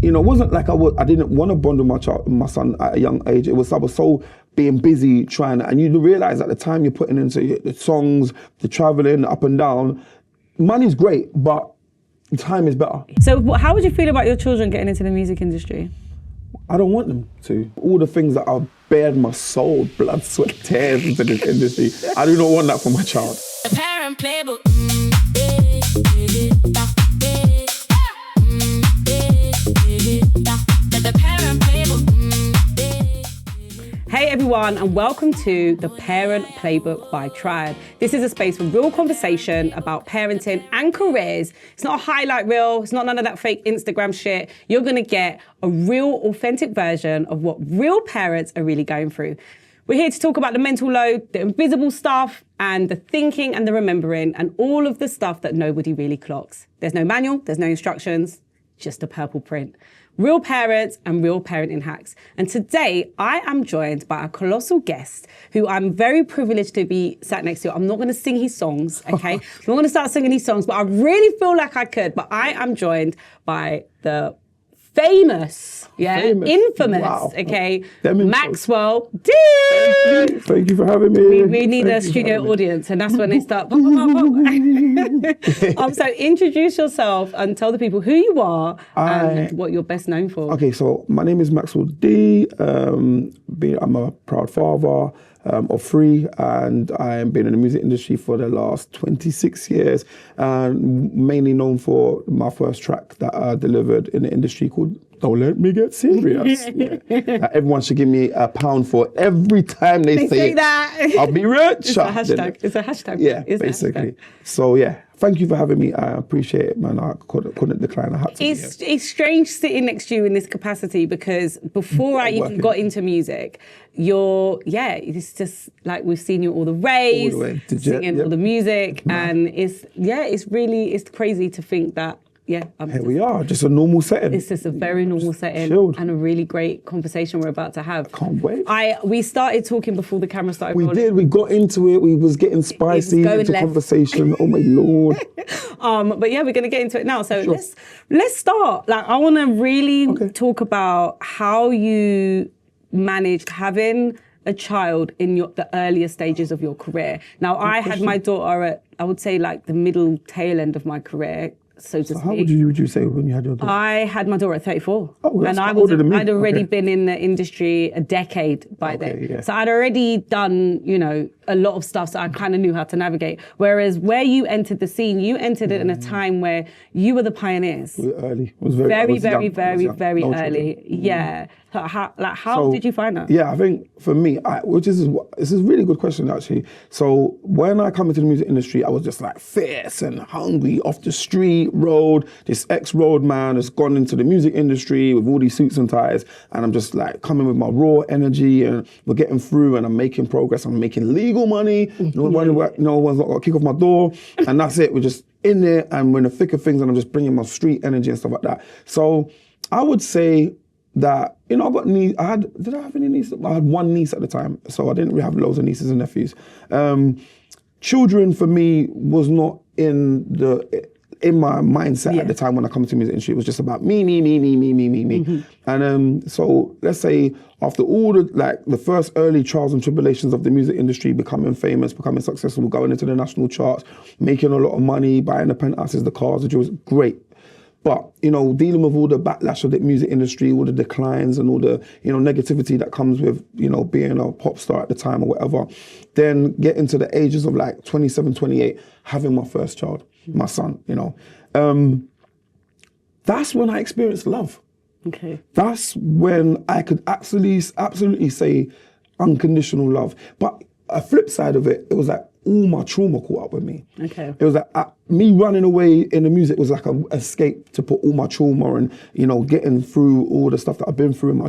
you know, it wasn't like I didn't want to bond with my son at a young age. I was so being busy trying, and you realize at the time you're putting into the songs, the traveling up and down, money's great, but time is better. So how would you feel about your children getting into the music industry? I don't want them to. All the things that I've bared my soul, blood, sweat, tears into this industry, I do not want that for my child. The Parent Playbook. The Parent Playbook. Hey everyone, and welcome to the Parent Playbook by Tribe. This is a space for real conversation about parenting and careers. It's not a highlight reel, it's not none of that fake Instagram shit. You're gonna get a real, authentic version of what real parents are really going through. We're here to talk about the mental load, the invisible stuff, and the thinking and the remembering, and all of the stuff that nobody really clocks. There's no manual, there's no instructions, just a purple print. Real parents and real parenting hacks. And today I am joined by a colossal guest who I'm very privileged to be sat next to. I'm not going to sing his songs, okay? I'm not going to start singing his songs, but I really feel like I could. But I am joined by the famous, infamous, wow. okay, Maxwell D. Thank you for having me. We need a studio audience, and that's when they start. So introduce yourself and tell the people who you are and what you're best known for. Okay, so my name is Maxwell D. I'm a proud father of three, and I've been in the music industry for the last 26 years, and mainly known for my first track that I delivered in the industry called Don't Let Me Get Serious. Everyone should give me £1 for every time they say that. I'll be rich. It's a hashtag. It's a hashtag. Yeah, basically. So yeah. Thank you for having me. I appreciate it, man. I couldn't decline. I had to. It's strange sitting next to you in this capacity because before I even got into music, it's just like we've seen you all the raves, singing all the music, and it's crazy to think that. Yeah, here we are, just a normal setting. It's just a very normal setting. Chilled. And a really great conversation we're about to have. I can't wait. We started talking before the camera started rolling. We did, we got into it, we was getting spicy into conversation. Oh my Lord. But yeah, we're gonna get into it now. So let's start. Like I wanna really talk about how you managed having a child in the earlier stages of your career. Now I had my daughter at, I would say like the middle tail end of my career. So how would you say when you had your daughter? I had my daughter at 34. Oh, that's and older than me. I'd already been in the industry a decade by then. Yeah. So I'd already done, a lot of stuff, so I kind of knew how to navigate. Whereas where you entered the scene, you entered it in a time where you were the pioneers. We were early. It was very very early. Yeah. So how did you find that? Yeah, I think for me, this is a really good question actually. So when I come into the music industry, I was just like fierce and hungry off the street, road, this ex-road man has gone into the music industry with all these suits and ties, and I'm just like coming with my raw energy, and we're getting through, and I'm making progress, I'm making legal money, no one's not got to kick off my door, and that's it, we're just in there, and we're in the thick of things, and I'm just bringing my street energy and stuff like that. So I would say that, I've got did I have any nieces? I had one niece at the time, so I didn't really have loads of nieces and nephews. Children for me was not in my mindset at the time when I come to the music industry. It was just about me. Mm-hmm. And so let's say after all the first early trials and tribulations of the music industry, becoming famous, becoming successful, going into the national charts, making a lot of money, buying the penthouses, the cars, which was great. But, dealing with all the backlash of the music industry, all the declines and all the, negativity that comes with, being a pop star at the time or whatever, then getting to the ages of like 27, 28, having my first child, my son, that's when I experienced love. Okay. That's when I could absolutely say unconditional love. But a flip side of it, it was like all my trauma caught up with me. Okay. It was like me running away in the music was like an escape to put all my trauma and, getting through all the stuff that I've been through in my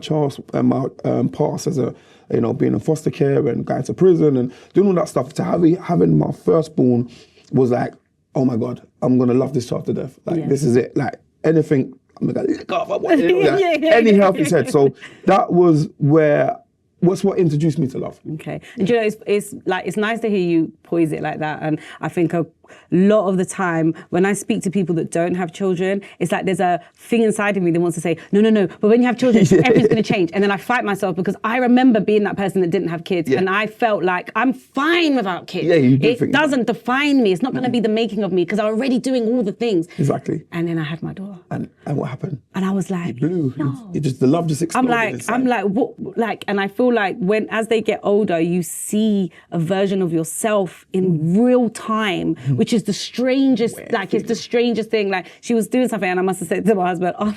past as a, being in foster care and going to prison and doing all that stuff. To having my firstborn was like, oh my God, I'm going to love this child to death. Like, this is it. Like, anything, I'm going to lick off. I want it. Any help he said. So that was what introduced me to love. Okay. And it's nice to hear you poise it like that. And I think lot of the time when I speak to people that don't have children, it's like there's a thing inside of me that wants to say, no, but when you have children, everything's going to change. And then I fight myself because I remember being that person that didn't have kids, and I felt like I'm fine without kids. Yeah, you do it doesn't define me. It's not going to be the making of me because I'm already doing all the things. Exactly. And then I had my daughter. And what happened? And I was like, It blew. no. The love just exploded. I'm like, what? Like, and I feel like as they get older, you see a version of yourself in real time, which is the strangest. It's the strangest thing. Like, she was doing something, and I must have said to my husband, "Oh,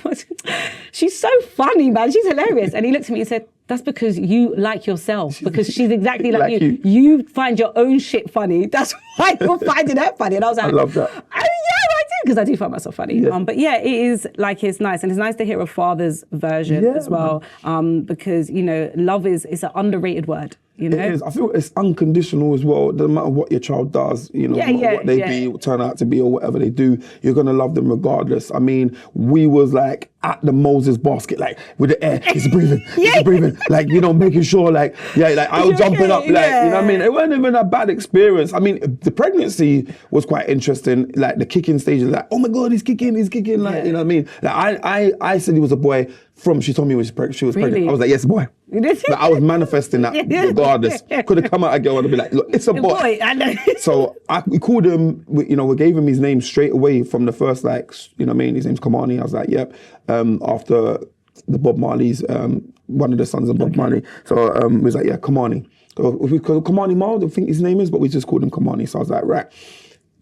she's so funny, man. She's hilarious." And he looked at me and said, "That's because you like yourself, because she's exactly like you. You find your own shit funny. That's why you're finding her funny." And I was like, I love that. I do, because I do find myself funny. Yeah. But yeah, it is like, it's nice. And it's nice to hear a father's version as well, because, love is an underrated word. It is. I feel it's unconditional as well. Doesn't matter what your child does, what they be, turn out to be, or whatever they do, you're gonna love them regardless. I mean, we was like at the Moses basket, like with the air, he's breathing, like making sure, like I was jumping up, like you know what I mean. It wasn't even a bad experience. I mean, the pregnancy was quite interesting. Like the kicking stages, like oh my god, he's kicking, like you know what I mean. Like I said he was a boy from. She told me she was pregnant. I was like, yes, boy. Like, I was manifesting that regardless. Could have come out a girl and be like, look, it's a boy. I know. So we called him, we gave him his name straight away from the first, you know what I mean? His name's Kamani. I was like, yep. After the Bob Marley's, one of the sons of Bob Marley. So we was like, yeah, Kamani. So we called Kamani Mild, I think his name is, but we just called him Kamani. So I was like, right.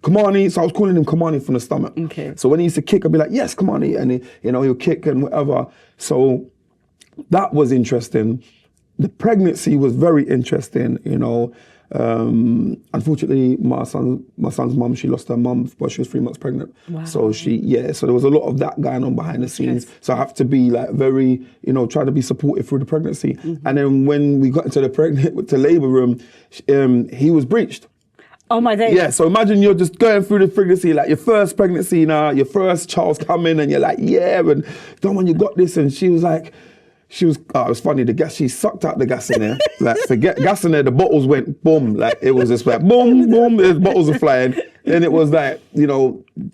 Kamani, so I was calling him Kamani from the stomach. Okay. So when he used to kick, I'd be like, yes, Kamani. And he'll kick and whatever. So that was interesting. The pregnancy was very interesting, Unfortunately, my son's mum, she lost her mum while she was 3 months pregnant. Wow. So so there was a lot of that going on behind the scenes. So I have to be like very, try to be supportive through the pregnancy. Mm-hmm. And then when we got into the labor room, he was breached. Oh my days. Yeah, so imagine you're just going through the pregnancy, like your first pregnancy now, your first child's coming, and you're like, yeah, and don't when you got this, and she was like, it was funny, the gas, she sucked out the gas in there. Like, forget gas in there, the bottles went boom, like it was just like boom, boom, the bottles are flying. Then it was like,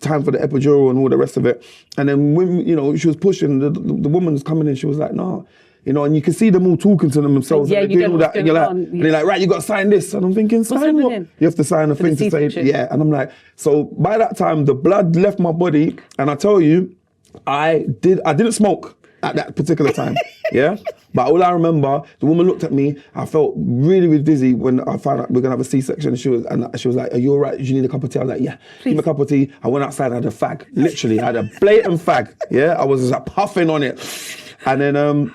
time for the epidural and all the rest of it. And then when, she was pushing, the woman was coming in, she was like, no. And you can see them all talking to themselves. Yeah, and doing all that, and you're like, and they're like, right, you got to sign this. And I'm thinking, sign what? You have to sign a thing to say, yeah. And I'm like, so by that time, the blood left my body, and I tell you, I didn't smoke at that particular time, yeah? But all I remember, the woman looked at me, I felt really, really dizzy when I found out we're gonna have a C-section, and she was like, are you all right? Do you need a cup of tea? I was like, yeah, give me a cup of tea. I went outside, I had a fag, literally, I had a blatant fag, yeah? I was just like puffing on it. And then,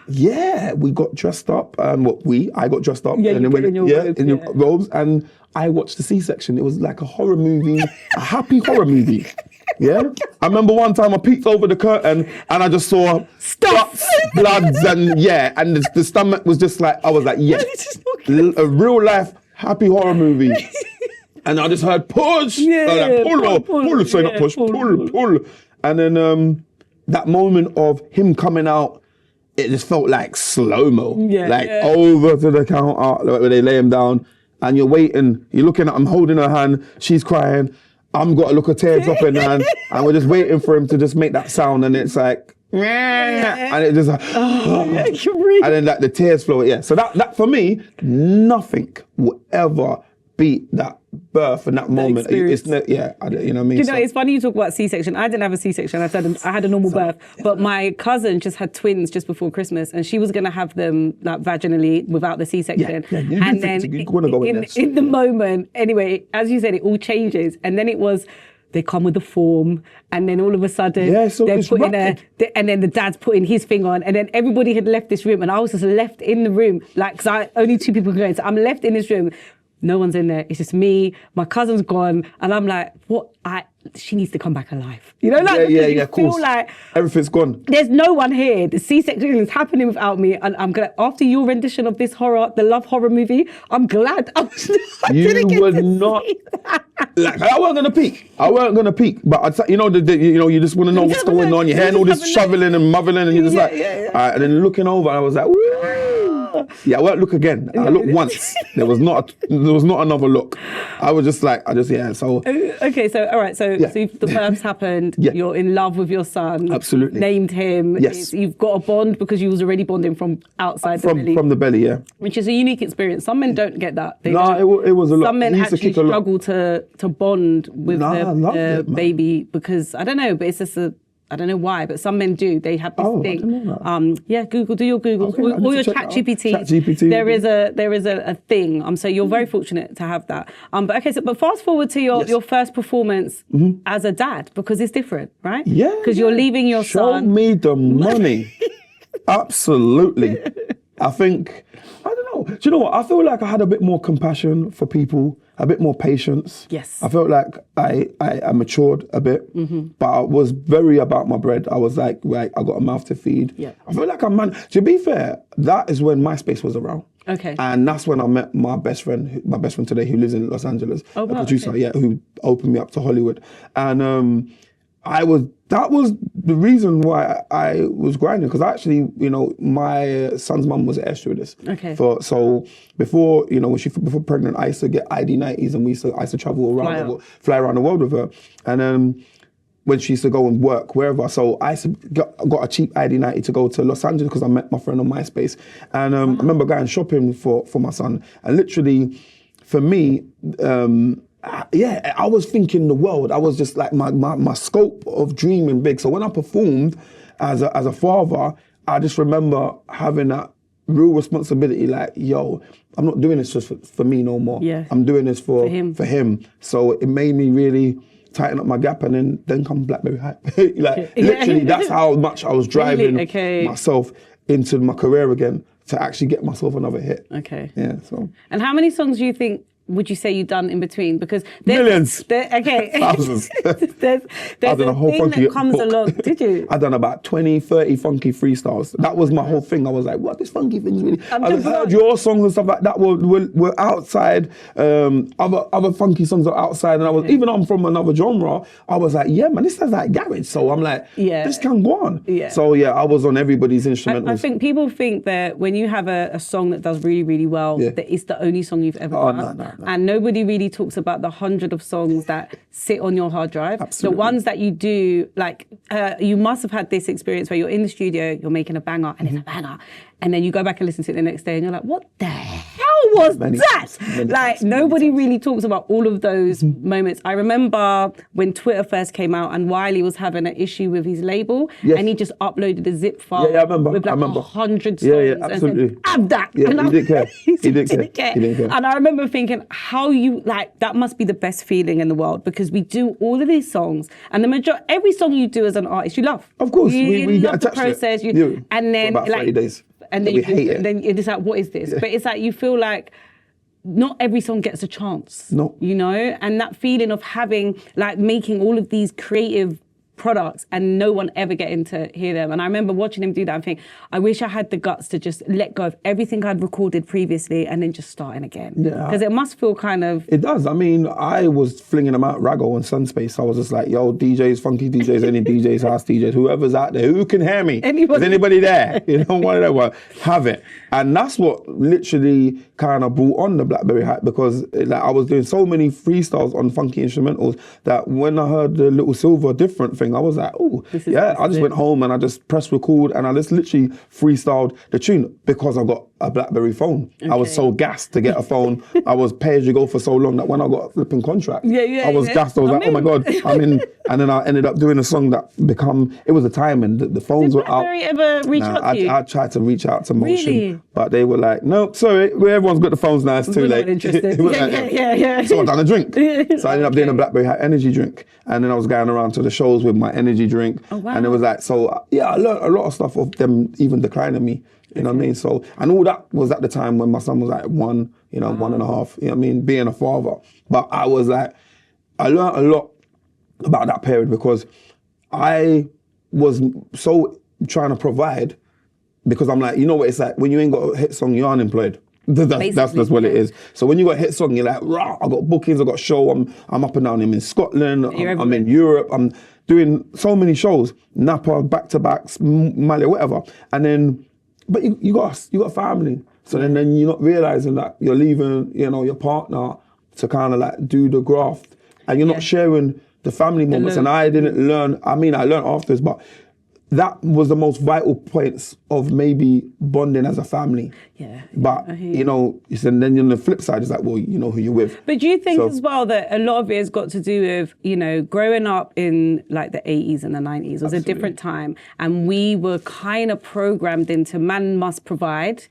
we got dressed up, I got dressed up. Yeah, and then went in your robes, and I watched the C-section. It was like a horror movie, a happy horror movie. Yeah, I remember one time I peeked over the curtain and I just saw guts, bloods, and and the stomach was just like, I was like, yeah, a real life happy horror movie. And I just heard push, pull, sorry, not push, pull. And then that moment of him coming out, it just felt like slow-mo, over to the counter where they lay him down, and you're waiting, you're looking at him, holding her hand, she's crying, I'm got a look of tears dropping, and we're just waiting for him to just make that sound, and it's like, and it just like, and then like the tears flow. Yeah, so that for me, nothing will ever beat that birth and that moment. It's you know what I mean. It's funny you talk about C-section. I didn't have a C-section. I had a normal birth, but my cousin just had twins just before Christmas, and she was going to have them like vaginally without the C-section. And then in the moment, anyway, as you said, it all changes, and then it was. They come with a form, and then all of a sudden, they're putting and then the dad's putting his thing on, and then everybody had left this room, and I was just left in the room, like, because only 2 people could go in, so I'm left in this room. No one's in there. It's just me. My cousin's gone, and I'm like, what? She needs to come back alive. You know, like of course. Like everything's gone. There's no one here. The C-section is happening without me, and I'm glad. After your rendition of this the love horror movie, I'm glad. You were not. Like, I weren't gonna peek. But you just want to know what's going on. You're hearing all this shoveling and mothering, and you're just like, all right. And then looking over, I was like, woo. Yeah, I won't look again. I looked once. There was not another look. I was just like, so. Okay, so all right, so the births happened. Yeah. You're in love with your son. Absolutely. Named him. Yes. You've got a bond because you was already bonding from outside the belly. From the belly, yeah. Which is a unique experience. Some men don't get that. It was a lot. Some men He used to actually kick a lot. struggle to bond with I loved the it, man. baby because I don't know, but it's just I don't know why, but some men do. They have this thing. I didn't know that. Google, do your Googles, Okay, I need all to your check chat that out. GPT. ChatGPT. There is a thing. So you're very fortunate to have that. But okay, but fast forward to your first performance as a dad, because it's different, right? Yeah. Because you're leaving your Show son. me the money. Absolutely. I think, I don't know. Do you know what? I feel like I had a bit more compassion for people, a bit more patience. Yes. I felt like I matured a bit, but I was very about my bread. I was like, right, I got a mouth to feed. Yeah. I feel like to be fair, that is when MySpace was around. Okay. And that's when I met my best friend today, who lives in Los Angeles, Oh, a wow, producer, okay. who opened me up to Hollywood. And that was the reason why I was grinding, because actually, my son's mum was an air stewardess. Okay. So before, before pregnant, I used to get ID 90s, and I used to travel around, fly around the world with her. And when she used to go and work wherever, so I used to got a cheap ID 90 to go to Los Angeles because I met my friend on MySpace. And I remember going shopping for my son, and literally, for me, I was thinking the world. I was just like my scope of dreaming big. So when I performed as a father, I just remember having that real responsibility. Like, yo, I'm not doing this just for me no more. Yeah. I'm doing this for him. So it made me really tighten up my gap, and then come Blackberry Hype. Literally, that's how much I was driving myself into my career again, to actually get myself another hit. Okay. Yeah. So. And how many songs do you think would you say you've done in between? Because Millions. Thousands. there's I done a whole thing funky that comes book. along. Did you? I done about 20, 30 funky freestyles. That was my whole thing. I was like, what, this funky thing's really... I heard your songs and stuff like that were outside. Other funky songs are outside. And even though I'm from another genre, I was like, yeah, man, this sounds like garage. So I'm like, this can go on. Yeah. So yeah, I was on everybody's instrumentals. I think people think that when you have a song that does really, really well, that it's the only song you've ever done. No. And nobody really talks about the 100 of songs that sit on your hard drive. Absolutely. The ones that you do, like, you must have had this experience where you're in the studio, you're making a banger, and it's a banger. And then you go back and listen to it the next day, and you're like, what the hell was that? Nobody really talks about all of those moments. I remember when Twitter first came out, and Wiley was having an issue with his label, and he just uploaded a zip file I remember. with like 100 songs. Yeah, absolutely. And said, have that. Yeah, and he didn't care. He He didn't didn't care. care. He didn't care. And I remember thinking, that must be the best feeling in the world, because we do all of these songs, and every song you do as an artist, you love. Of course, you we get love the attached process. to it. And then for about 30 days. And then we hate it. And then it's like, what is this? But it's like, you feel like not every song gets a chance. No. And that feeling of having, like, making all of these creative products and no one ever getting to hear them. And I remember watching him do that and think, I wish I had the guts to just let go of everything I'd recorded previously and then just starting again. Yeah. Because it must feel kind of... It does. I mean, I was flinging them out Rago and Sunspace. I was just like, yo, DJs, funky DJs, any DJs, house DJs, whoever's out there, who can hear me? Is anybody there? One of them, well, have it. And that's what literally kind of brought on the Blackberry Hype, because I was doing so many freestyles on funky instrumentals that when I heard the Little Silver different thing, I was like, oh, yeah. I just went home and I just pressed record and I just literally freestyled the tune because I got a Blackberry phone. Okay. I was so gassed to get a phone. I was pay as you go for so long that when I got a flipping contract, I was gassed. I was like, oh my God, I'm in. And then I ended up doing a song that it was a time and the phones were out. Did Blackberry ever reach out to you? I tried to reach out to Motion, really? But they were like, nope, sorry, everyone's got the phones now, it's too late. Not interested. Yeah. So I done a drink. So I ended up doing a Blackberry Hype energy drink. And then I was going around to the shows with my energy drink. Oh, wow. And it was like, so yeah, I learned a lot of stuff of them even declining me. You know what I mean? So, and all that was at the time when my son was like 1, 1.5, you know what I mean? Being a father. But I was like, I learned a lot about that period because I was so trying to provide, because I'm like, you know what it's like, when you ain't got a hit song, you're unemployed. That's what it is. So when you got a hit song, you're like, rah, I got bookings, I got show, I'm up and down, I'm in Scotland, I'm in Europe, I'm doing so many shows, Napa, back-to-backs, Mali, whatever. And then but you got a family. So then you're not realizing that you're leaving, your partner to kind of like do the graft, and you're not sharing the family moments. And I didn't learn. I mean, I learned afterwards, but that was the most vital points of maybe bonding as a family. Yeah. But, and then on the flip side, it's like, well, you know who you're with. But do you think as well that a lot of it has got to do with, growing up in like the 80s and the 90s was a different time, and we were kind of programmed into man must provide,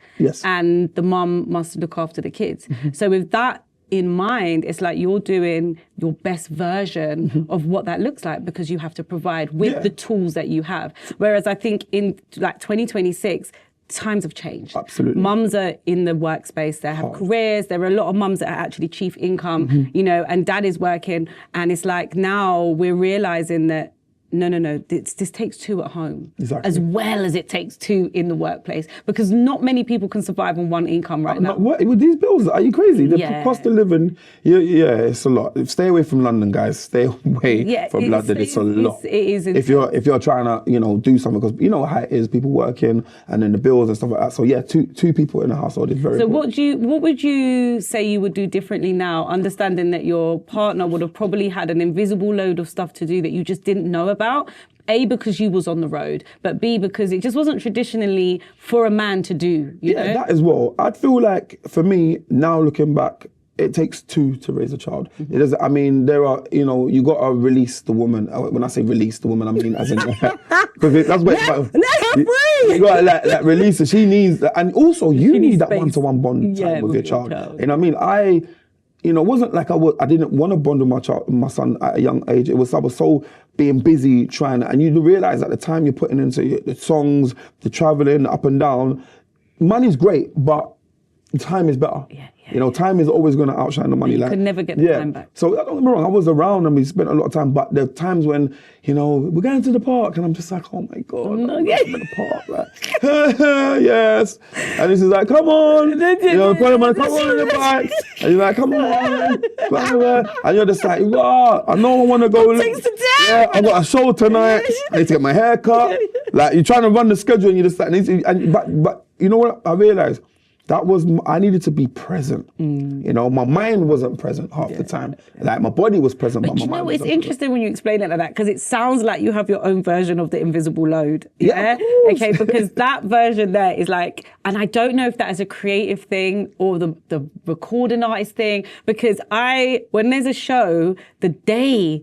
and the mum must look after the kids. So with that in mind, it's like you're doing your best version of what that looks like, because you have to provide with the tools that you have. Whereas I think in like 2026, times have changed. Absolutely. Mums are in the workspace, they have careers. There are a lot of mums that are actually chief income, and dad is working. And it's like now we're realizing that no, this takes two at home, as well as it takes two in the workplace, because not many people can survive on one income right now. What, with these bills, are you crazy? The cost of living, it's a lot. Stay away from London, guys. Stay away from London. It's a lot. It is. If you're trying to, do something, because you know how it is, people working and then the bills and stuff like that. So yeah, two people in a household is very important. So what would you say you would do differently now, understanding that your partner would have probably had an invisible load of stuff to do that you just didn't know about? A, because you was on the road, but B, because it just wasn't traditionally for a man to do, you know? That as well. I'd feel like, for me, now looking back, it takes two to raise a child. It doesn't, I mean, there are, you got to release the woman. When I say release the woman, I mean as in, because that's what you got to like release her. She needs, and also you need that one-to-one bond time with your child. You know what I mean? It wasn't like I didn't want to bond with my son at a young age. I was so being busy trying, and you realize at the time you're putting into the songs, the traveling up and down, money's great, but time is better. Time is always going to outshine the money. You could never get the time back. So don't get me wrong, I was around and we spent a lot of time, but there are times when, we're going to the park and I'm just like, oh my God, I'm in the park. Like, yes. And this is like, come on. Come on your bike. And you're like, come on. And you're just like, I know I want to go. Yeah, I got a show tonight. I need to get my hair cut. Like, you're trying to run the schedule and you just like, but you know what I realized? I needed to be present. My mind wasn't present half the time. Like, my body was present, but my mind wasn't. It's interesting when you explain it like that, because it sounds like you have your own version of the invisible load. Yeah? Okay, because that version there is like, and I don't know if that is a creative thing or the recording artist thing, because when there's a show, the day,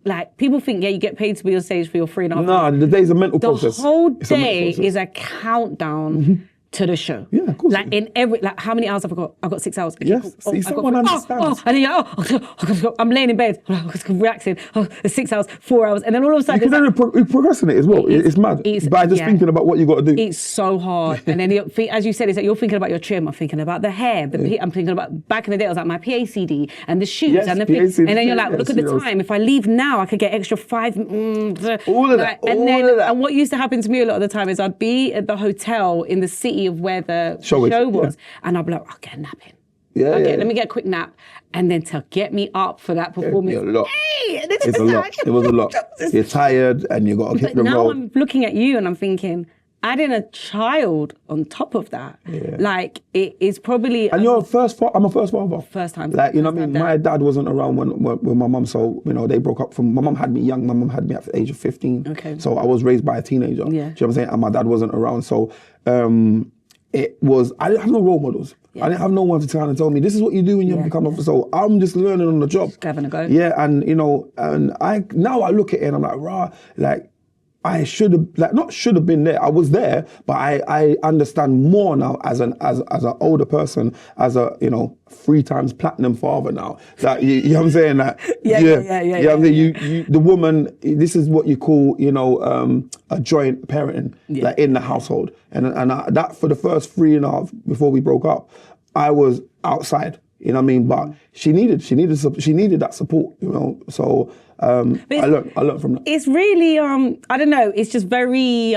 like, people think, you get paid to be on stage for your 3.5 hours. No, the day's a mental process. The whole day is a countdown to the show. Yeah, of course. Like, how many hours have I got? I've got 6 hours. Okay, yes, cool. see, someone understands. And then I'm laying in bed, relaxing. It's 6 hours, 4 hours, and then all of a sudden... You can procrastinate as well. It's mad. By just thinking about what you got to do. It's so hard. And then, as you said, it's like you're thinking about your trim, I'm thinking about the hair, I'm thinking about, back in the day, it was like my PA CD and the shoes and the thing. And then you're like, look at the time. If I leave now, I could get extra 5... all of that. And what used to happen to me a lot of the time is I'd be at the hotel in the city of where the show was, and I'll be like, I'll get a nap in. Let me get a quick nap, and then to get me up for that performance. It's a lot. It was a lot. You're tired, and you got to hit the road. Now I'm looking at you, and I'm thinking, adding a child on top of that, like, it is probably... And you're I'm a first father. First time. Like, you know what I mean? My dad wasn't around when my mum, so, they broke up my mum had me young. My mum had me at the age of 15. Okay. So I was raised by a teenager. Yeah. Do you know what I'm saying? And my dad wasn't around. So I didn't have no role models. I didn't have no one to kind of tell me, this is what you do when you become a... So I'm just learning on the job. Just having a go. Yeah, and, and now I look at it and I'm like, like, I should have, not should have been there. I was there, but I understand more now as an older person, as a 3 times platinum father now. That you know what I'm saying? That the woman. This is what you call a joint parenting, like in the household. And that for the first 3.5 before we broke up, I was outside. You know what I mean? But she needed that support. So. I learned from that. It's really, I don't know, it's just very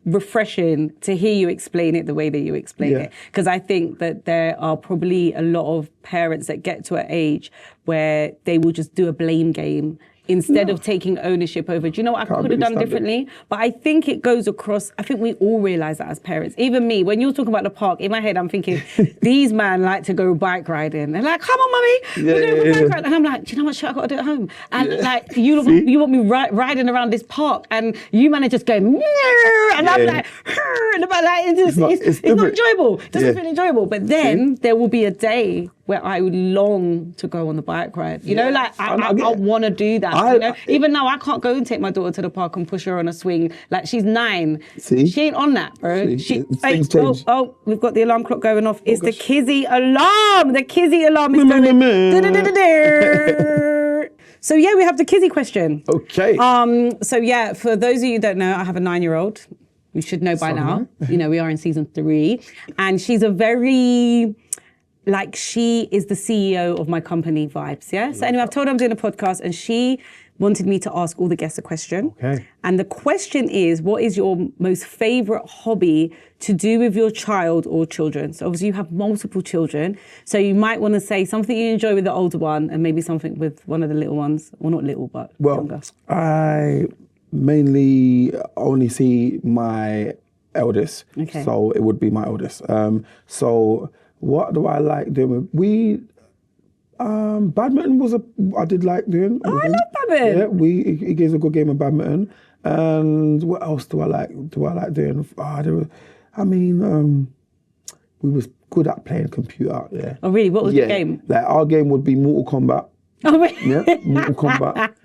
refreshing to hear you explain it the way that you explain it. Because I think that there are probably a lot of parents that get to an age where they will just do a blame game instead of taking ownership over, do you know what I Can't could have really done stand it. differently? But I think it goes across, I think we all realise that as parents. Even me, when you're talking about the park, in my head I'm thinking, these men like to go bike riding. They're like, come on, mummy, we're going for bike ride. And I'm like, do you know what shit I got to do at home? And like, you want me riding around this park and you man are just going, and I'm like, and about like, it's not enjoyable. It doesn't feel enjoyable. But then there will be a day where I would long to go on the bike ride. You know, like I want to do that. You know, even now I can't go and take my daughter to the park and push her on a swing. Like she's 9. See? She ain't on that, bro. Things change. Oh, we've got the alarm clock going off. It's the Kizzy alarm. The Kizzy alarm is going. So yeah, we have the Kizzy question. Okay. So yeah, for those of you who don't know, I have a 9-year-old. You should know by now. You know, we are in season 3, and she's a very, like, she is the CEO of my company vibes, yeah? So anyway, I've told her I'm doing a podcast, and she wanted me to ask all the guests a question. Okay. And the question is, what is your most favorite hobby to do with your child or children? So obviously you have multiple children, so you might want to say something you enjoy with the older one and maybe something with one of the little ones. Well, not little, but younger. I mainly only see my eldest, so it would be my eldest. So what do I like doing? Badminton I did like doing. Oh, I love badminton. Yeah, he gave us a good game of badminton. And what else do I like? Doing? We was good at playing computer. Yeah. Oh, really? What was the game? Like our game would be Mortal Kombat. Oh, really? Yeah, Mortal Kombat.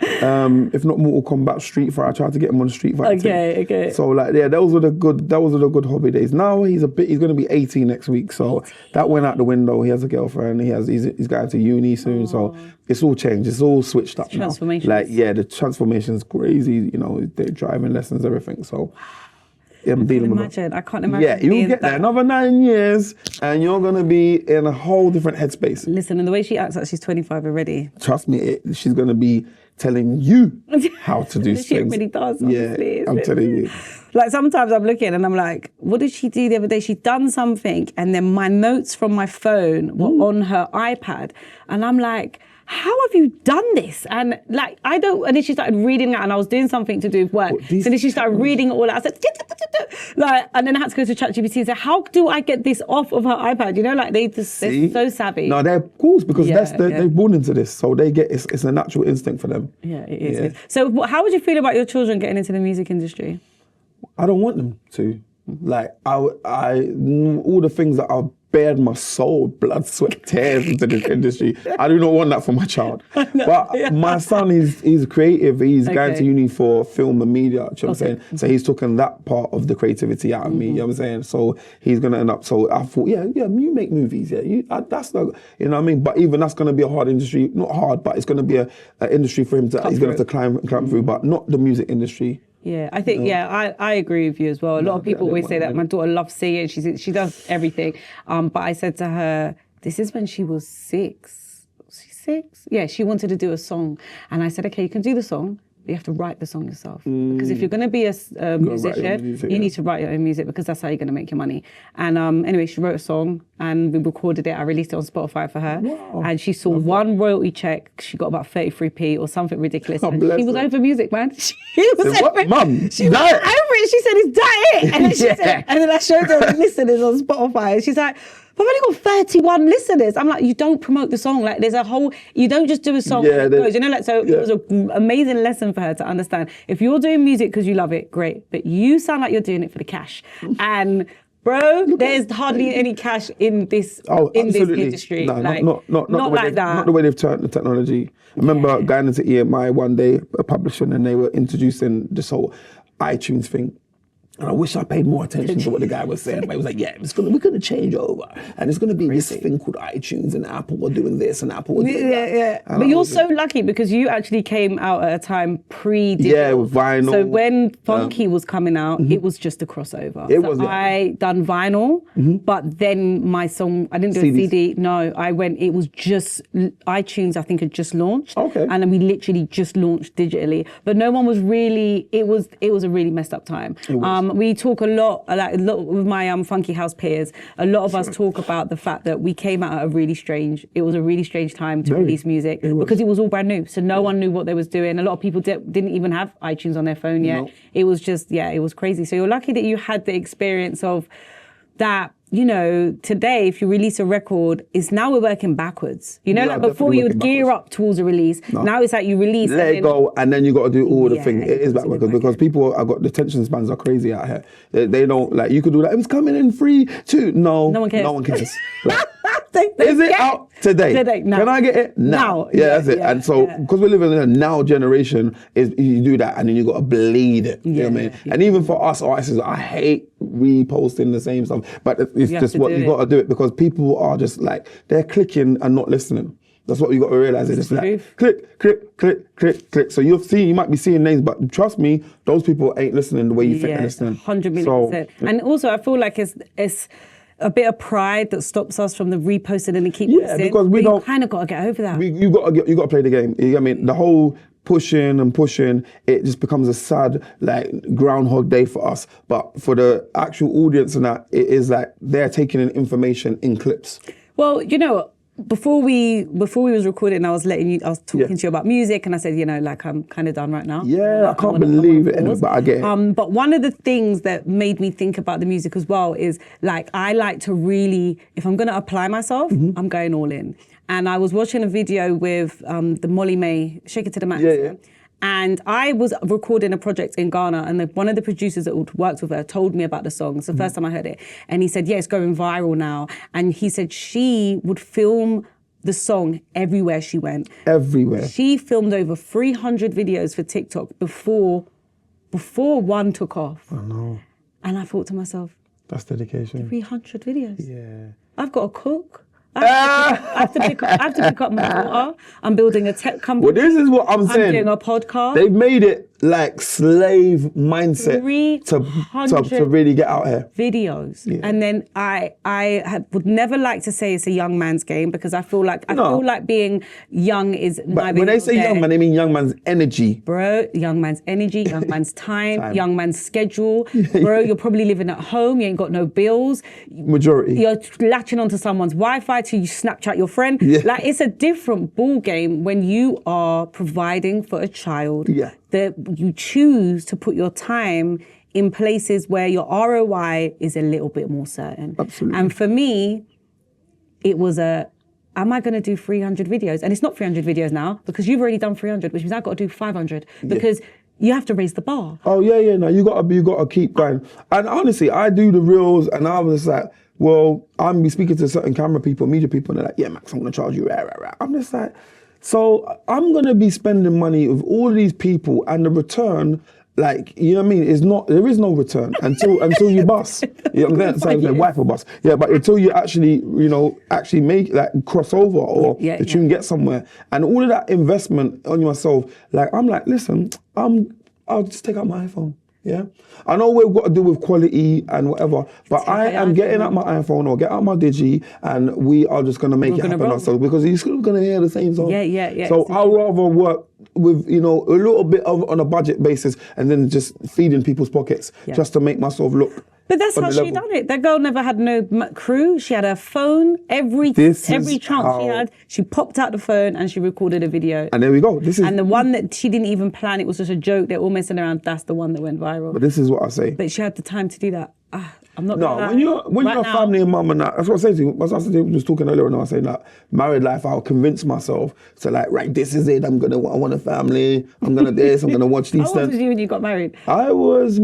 If not Mortal Kombat, Street Fighter. I tried to get him on Street Fighter. Okay. So like, yeah, those were the good hobby days. Now he's going to be 18 next week, so that went out the window. He has a girlfriend. He's going to uni soon, so it's all changed. It's all switched up now. Transformation. Like, yeah, the transformation's crazy. You know, the driving lessons, everything. So. I'm dealing with it. I can't imagine. Yeah, you'll get there. Another 9 years, and you're gonna be in a whole different headspace. Listen, and the way she acts like she's 25 already. Trust me, she's gonna be telling you how to do things. She really does, honestly. Yeah, I'm telling you. Like sometimes I'm looking and I'm like, what did she do the other day? She'd done something, and then my notes from my phone were on her iPad, and I'm like, how have you done this? And like, and then she started reading it, and I was doing something to do with work. So then she started reading it all out. I said, like, and then I had to go to ChatGPT and say, how do I get this off of her iPad? You know, like they're so savvy. No, they're cool because they're born into this. So they get, it's a natural instinct for them. Yeah, it is. Yeah. So how would you feel about your children getting into the music industry? I don't want them to. Like, I all the things that I've bared my soul, blood, sweat, tears into this industry. I do not want that for my child. But my son, he's creative. He's going to uni for film and media, you know what I'm saying? So he's taken that part of the creativity out of me, you know what I'm saying? So he's going to end up, so I thought, yeah, you make movies, that's not, you know what I mean? But even that's going to be a hard industry, not hard, but it's going to be an industry for him he's going to have to climb through, but not the music industry. Yeah, I think, I agree with you as well. A lot of people always say that. My daughter loves singing. She does everything. But I said to her, this is when she was 6. She's 6? Yeah, she wanted to do a song. And I said, okay, you can do the song. You have to write the song yourself. Because if you're going to be a musician, you need to write your own music because that's how you're going to make your money. And anyway, she wrote a song and we recorded it. I released it on Spotify for her. Wow. And she saw one royalty check. She got about 33p or something ridiculous. And she was over music, man. She was over it. Mum, she was over it. She said, it's diet. And then she said, and then I showed her the listeners on Spotify. And she's like, I've only got 31 listeners. I'm like, you don't promote the song. Like, there's a whole, you don't just do a song and it goes, you know, like, so it was an amazing lesson for her to understand. If you're doing music because you love it, great. But you sound like you're doing it for the cash. And bro, there's hardly any cash in this this industry. No, like, not like that. Not the way they've turned the technology. I remember going into EMI one day, publishing, and they were introducing this whole iTunes thing. And I wish I paid more attention to what the guy was saying. But he was like, yeah, we're going to change over. And it's going to be this thing called iTunes, and Apple are doing this, and Apple are doing that. Yeah. But you're so lucky because you actually came out at a time pre-digital. Yeah, with vinyl. So when Funky was coming out, it was just a crossover. I done vinyl, but then my song, I didn't do a CD. No, it was just iTunes, I think, had just launched. Okay. And then we literally just launched digitally. But no one was really, it was a really messed up time. We talk a lot with my funky house peers. A lot of us talk about the fact that we came out at a really strange time to release music because it was all brand new. So no one knew what they was doing. A lot of people didn't even have iTunes on their phone yet. No. It was just, it was crazy. So you're lucky that you had the experience of that. You know, today, if you release a record, now we're working backwards. You know, like before you would gear up towards a release. No. Now it's like you release. Let it go, and then you got to do all the things. It is backwards because people have got the attention spans are crazy out here. They don't, like, you could do that. It was coming in 3, 2. No one cares. No one cares. Like, is it out today? No. Can I get it now? Yeah, that's it. And so, because we're living in a now generation, you do that and then you got to bleed it. You know what I mean? And even for us artists, I hate reposting the same stuff, but it's just what you got to do it because people are just like, they're clicking and not listening. That's what you got to realize. It's like click, click, click, click, click. So you might be seeing names, but trust me, those people ain't listening the way you think they're listening. 100 million%. And also, I feel like it's a bit of pride that stops us from the reposting and the keep listening. Because we don't. You kind of got to get over that. You got to play the game. You know what I mean? The whole pushing, it just becomes a sad, like, Groundhog Day for us. But for the actual audience and that, it is like they're taking in information in clips. Well, you know, before we was recording, I was talking to you about music, and I said, you know, like, I'm kind of done right now. Yeah, I can't believe it, but I get it. But one of the things that made me think about the music as well is, like, I like to really, if I'm going to apply myself, I'm going all in. And I was watching a video with the Molly May, Shake It to the Max. Yeah. And I was recording a project in Ghana, and one of the producers that worked with her told me about the song. It's the first time I heard it. And he said, it's going viral now. And he said she would film the song everywhere she went. Everywhere. She filmed over 300 videos for TikTok before one took off. I know. And I thought to myself, that's dedication. 300 videos. Yeah. I've got to cook. I have to pick up my daughter. I'm building a tech company. Well, this is what I'm saying. I'm doing a podcast. They've made it like slave mindset to really get out here. Videos. Yeah. And then I would never like to say it's a young man's game because I feel like being young is but when they say young man, they mean young man's energy. Bro, young man's energy, young man's time, young man's schedule. Bro, you're probably living at home, you ain't got no bills. Majority. You're latching onto someone's Wi-Fi till you Snapchat your friend. Yeah. Like, it's a different ball game when you are providing for a child. Yeah. That you choose to put your time in places where your ROI is a little bit more certain. Absolutely. And for me, it was am I going to do 300 videos? And it's not 300 videos now because you've already done 300, which means I've got to do 500 because you have to raise the bar. Oh, yeah. No, you got to keep going. And honestly, I do the reels and I was like, well, I'm be speaking to certain camera people, media people, and they're like, yeah, Max, I'm going to charge you. I'm just like, so I'm going to be spending money with all of these people and the return, like, you know what I mean? There is no return until you bust. You know what I'm saying? Like wife or bust. Yeah, but until you actually make like crossover or that you can get somewhere. And all of that investment on yourself, like, I'm like, listen, I'll just take out my iPhone. Yeah, I know we've got to do with quality and whatever, but I am getting out my iPhone or get out my Digi, and we are just gonna make it happen ourselves because you're still gonna hear the same song. Yeah. So I'd rather work with a little bit on a budget basis and then just feeding people's pockets just to make myself look. But that's how she done it. That girl never had no crew. She had her phone. Every chance she had, she popped out the phone and she recorded a video. And there we go. And the one that she didn't even plan, it was just a joke. They're all messing around. That's the one that went viral. But this is what I say. But she had the time to do that. I'm not. No, when you're a family and mum and that, that's what I say to you. I was talking earlier and I was saying that married life, I'll convince myself to like, right, this is it. I want a family. I'm gonna this. I'm gonna watch these. How old was you when you got married? I was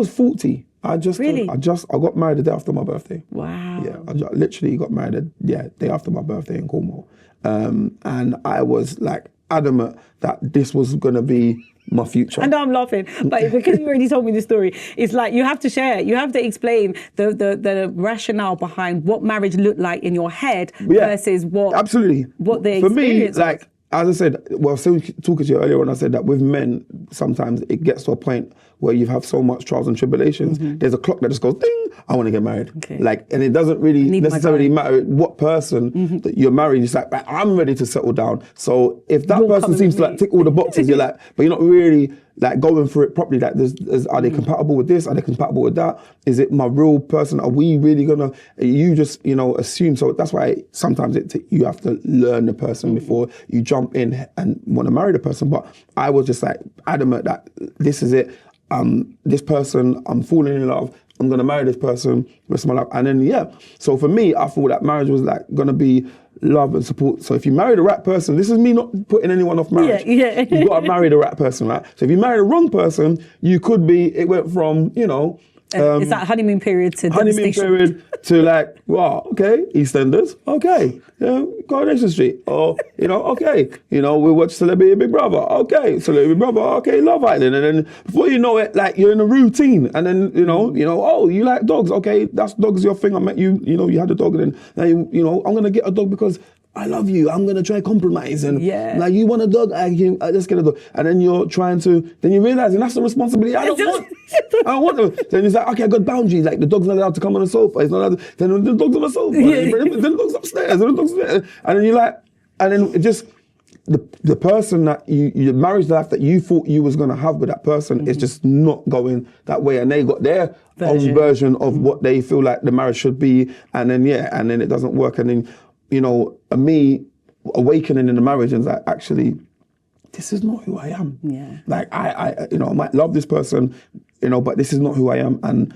40. I got married the day after my birthday. Wow. Yeah, I literally got married day after my birthday in Cornwall. And I was like adamant that this was gonna be my future. And I'm laughing, but because you already told me the story, it's like you have to share it. You have to explain the rationale behind what marriage looked like in your head versus what the experience for me, like, as I said, well, still talking to you earlier when I said that with men, sometimes it gets to a point where you have so much trials and tribulations. Mm-hmm. There's a clock that just goes, ding, I want to get married. Okay. Like, and it doesn't really necessarily matter what person that you're married. It's like, I'm ready to settle down. So if that person seems to like tick all the boxes, you're like, but you're not really like going through it properly. Like, are they compatible with this? Are they compatible with that? Is it my real person? Are we really gonna? You just assume. So that's why sometimes you have to learn the person before you jump in and want to marry the person. But I was just like adamant that this is it. This person, I'm falling in love. I'm gonna marry this person, rest of my life. And then so for me, I thought that marriage was like gonna be love and support. So if you marry the right person, this is me not putting anyone off marriage. Yeah. You've got to marry the right person, right? So if you marry the wrong person, you could be, it went from, it's that honeymoon period to honeymoon devastation. period to like, wow, okay, EastEnders, okay, Coronation Street, or, okay, we watch Celebrity Big Brother, okay, Celebrity Big Brother, okay, Love Island, and then before you know it, like, you're in a routine, and then, oh, you like dogs, okay, dog's your thing, I met you, you had a dog, and then, now I'm going to get a dog because I love you, I'm going to try compromise, and like, you want a dog, let's get a dog, and then you're trying to, then you realize, and that's the responsibility, I don't want them. Then it's like, okay, I got boundaries, like the dog's not allowed to come on the sofa, it's not allowed to, then the dog's on the sofa, then the dog's upstairs, and then you're like, and then it just, the person that the marriage life that you thought you was going to have with that person is just not going that way, and they got their own version of what they feel like the marriage should be, and then it doesn't work, and then, me awakening in the marriage and like, actually, this is not who I am. Yeah. Like I might love this person, but this is not who I am. And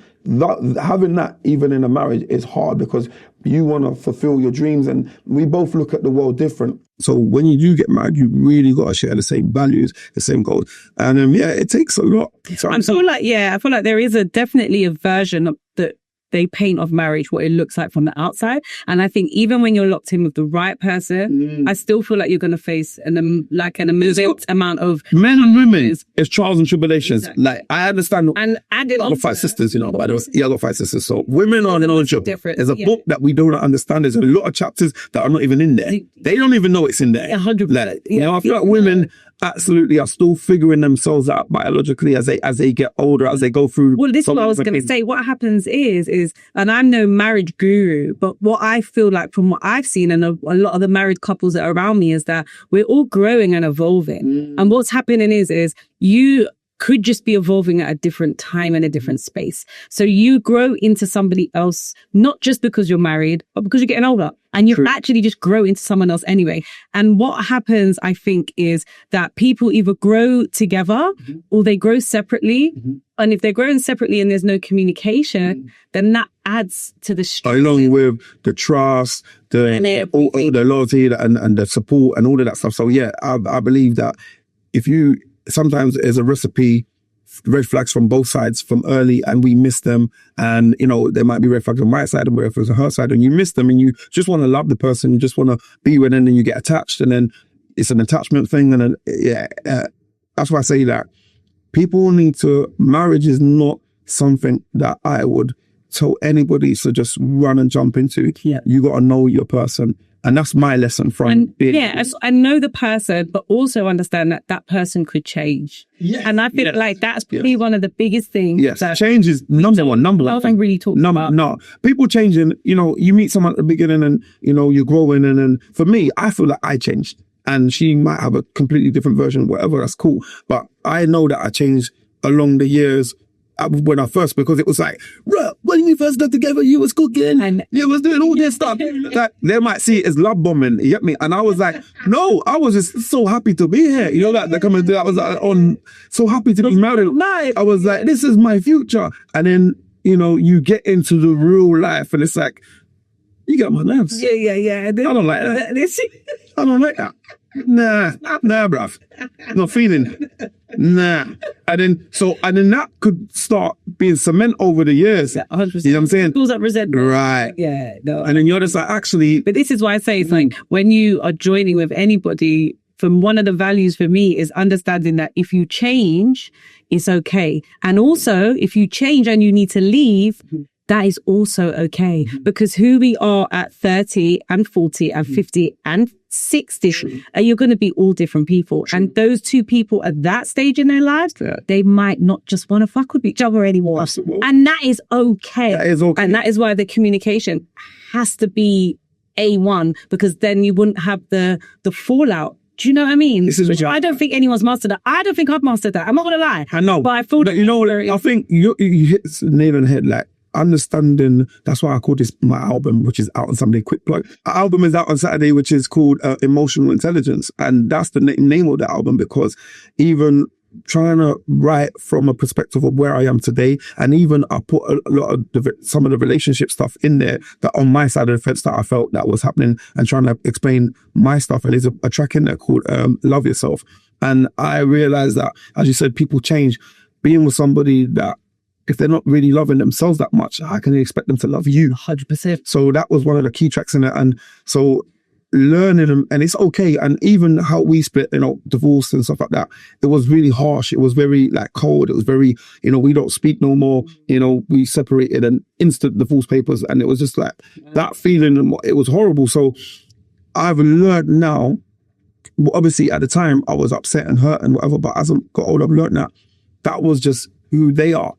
having that even in a marriage is hard because you want to fulfill your dreams, and we both look at the world different. So when you do get married, you really got to share the same values, the same goals. And it takes a lot. So I feel like there is definitely a version of that they paint of marriage, what it looks like from the outside. And I think even when you're locked in with the right person, I still feel like you're going to face an immense amount of men and women. It's trials and tribulations. Exactly. Like, I understand. And added on, I got 5 sisters, but I got 5 sisters. So women are knowledgeable. There's a book that we don't understand. There's a lot of chapters that are not even in there. They don't even know it's in there. 100%. Like, I feel like women absolutely are still figuring themselves out biologically as they get older, as they go through. Well, this is what I was going to say. What happens is, and I'm no marriage guru, but what I feel like from what I've seen and a lot of the married couples that are around me is that we're all growing and evolving. And what's happening is you could just be evolving at a different time and a different space. So you grow into somebody else, not just because you're married, but because you're getting older. And you actually just grow into someone else anyway. And what happens, I think, is that people either grow together or they grow separately. And if they're growing separately and there's no communication, then that adds to the stress. Along with the trust, the loyalty and the support and all of that stuff. So I believe that sometimes there's a recipe, red flags from both sides from early, and we miss them. And, there might be red flags on my side and red flags on her side, and you miss them, and you just want to love the person, you just want to be with them, and then you get attached, and then it's an attachment thing. And then, that's why I say that marriage is not something that I would tell anybody to just run and jump into. Yeah. You got to know your person. And that's my lesson from I know the person, but also understand that person could change. Yes. And I feel like that's probably one of the biggest things. Yes, change is number one. I don't really talk about. No, people changing, you meet someone at the beginning and, you're growing. And then for me, I feel like I changed. And she might have a completely different version, whatever, that's cool. But I know that I changed along the years when I first, because it was like, when we first got together, you was cooking, and you was doing all this stuff. Like, they might see it as love bombing, you get me? And I was like, no, I was just so happy to be here. They're coming to, I was so happy to be married. I was like, this is my future. And then, you get into the real life and it's like, you get my nerves. Yeah. I don't like that. I don't like that. Nah, bruv. Not feeling. Nah. And then that could start being cement over the years. 100%. You know what I'm saying? Schools up resentment. Right. Yeah, no. And then you're just like, actually. But this is why I say it's like, when you are joining with anybody, from one of the values for me is understanding that if you change, it's okay. And also, if you change and you need to leave, that is also okay. Because who we are at 30 and 40 and 50 and 60, you're going to be all different people. And those two people at that stage in their lives, they might not just want to fuck with each other anymore. And that is okay. That is okay. And that is why the communication has to be A1, because then you wouldn't have the fallout Do you know what I mean? This is Which I don't think anyone's mastered that. I don't think I've mastered that. I'm not going to lie. I know. But I feel But you know, I think you hit the nail on the head, like, understanding. That's why I call this my album, which is out on Sunday. Quick plug. Our album is out on Saturday, which is called Emotional Intelligence, and that's the name of the album, because even trying to write from a perspective of where I am today, and even I put a lot of some of the relationship stuff in there that on my side of the fence that I felt that was happening, and trying to explain my stuff. And there's a track in there called Love Yourself, and I realized that, as you said, people change. Being with somebody that, if they're not really loving themselves that much, how can you expect them to love you? 100%. So that was one of the key tracks in it. And so learning them, and it's okay. And even how we split, divorce and stuff like that, it was really harsh. It was very like cold. It was very, we don't speak no more. We separated and instant divorce papers. And it was just like that feeling, and it was horrible. So I've learned now, well, obviously at the time I was upset and hurt and whatever, but as I got older, I've learned that was just who they are.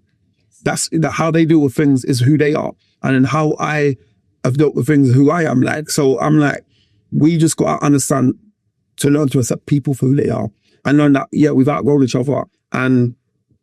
That's how they deal with things is who they are. And then how I have dealt with things, who I am like. So I'm like, we just got to understand, to learn to accept people for who they are, and learn that, we've outgrown each other and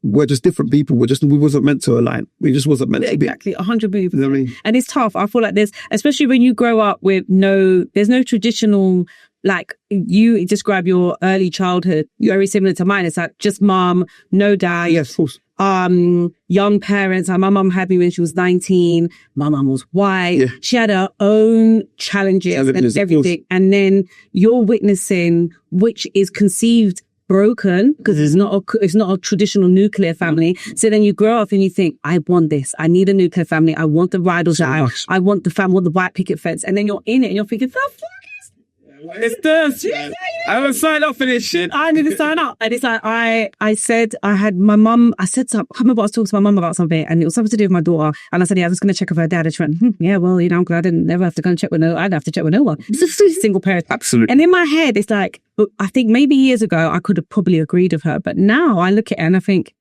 we're just different people. We wasn't meant to align. We just wasn't meant to be. Exactly, 100%. You know what I mean? And it's tough. I feel like especially when you grow up with there's no traditional, like you describe your early childhood, very similar to mine. It's like just mom, no dad. Yes, of course. Young parents. My mum had me when she was 19. My mum was white. Yeah. She had her own challenges and everything. And then you're witnessing which is conceived broken, because it's not a traditional nuclear family. So then you grow up and you think, I want this. I need a nuclear family. I want the bridal shower. I want the family, I want the white picket fence. And then you're in it and you're thinking, the fuck it's this. I haven't signed up for this shit. I need to sign up. And it's like, I said, I had my mum, I said something, I remember I was talking to my mum about something, and it was something to do with my daughter. And I said, I was going to check with her dad. And she went, yeah, well, I'm glad I didn't never have to go and check with I'd have to check with no one. It's just a single parent. Absolutely. And in my head, it's like, I think maybe years ago, I could have probably agreed with her. But now I look at it and I think,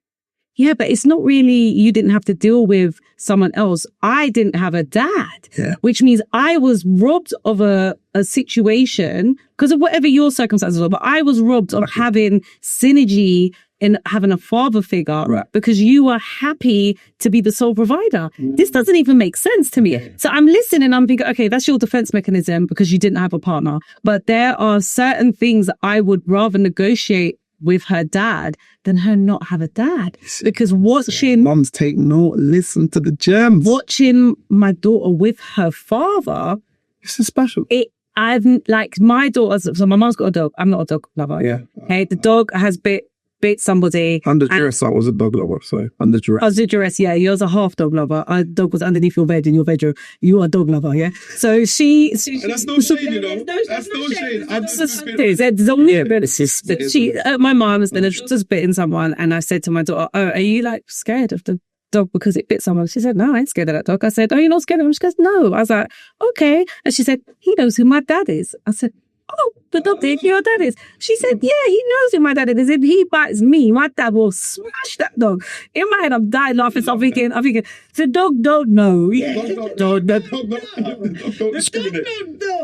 yeah, but it's not really, you didn't have to deal with someone else. I didn't have a dad, which means I was robbed of a situation because of whatever your circumstances were, but I was robbed of having synergy in having a father figure because you were happy to be the sole provider. This doesn't even make sense to me. So I'm listening and I'm thinking, okay, that's your defense mechanism because you didn't have a partner. But there are certain things that I would rather negotiate with her dad than her not have a dad, because watching mums take note, listen to the gems. Watching my daughter with her father, this is special. I've like my daughter. So my mom's got a dog. I'm not a dog lover. Yeah. Okay. The dog has bit somebody. Under duress, I was a dog lover. So under duress. Under duress, yeah. You're a half dog lover. A dog was underneath your bed in your bedroom. You are a dog lover, yeah. So she and that's no shade, That's no shade. There's only a basis. My mom has been just bitten someone, and I said to my daughter, "Oh, are you like scared of the dog because it bit someone?" She said, "No, I ain't scared of that dog." I said, "Oh, you're not scared of him?" She goes, "No." I was like, "Okay," and she said, "He knows who my dad is." I said, "Oh, the dog did. Your dad is." She said, "Yeah, he knows who my dad is. If he bites me, my dad will smash that dog." In my head, I'm dying laughing. So I'm thinking, the dog don't know. Don't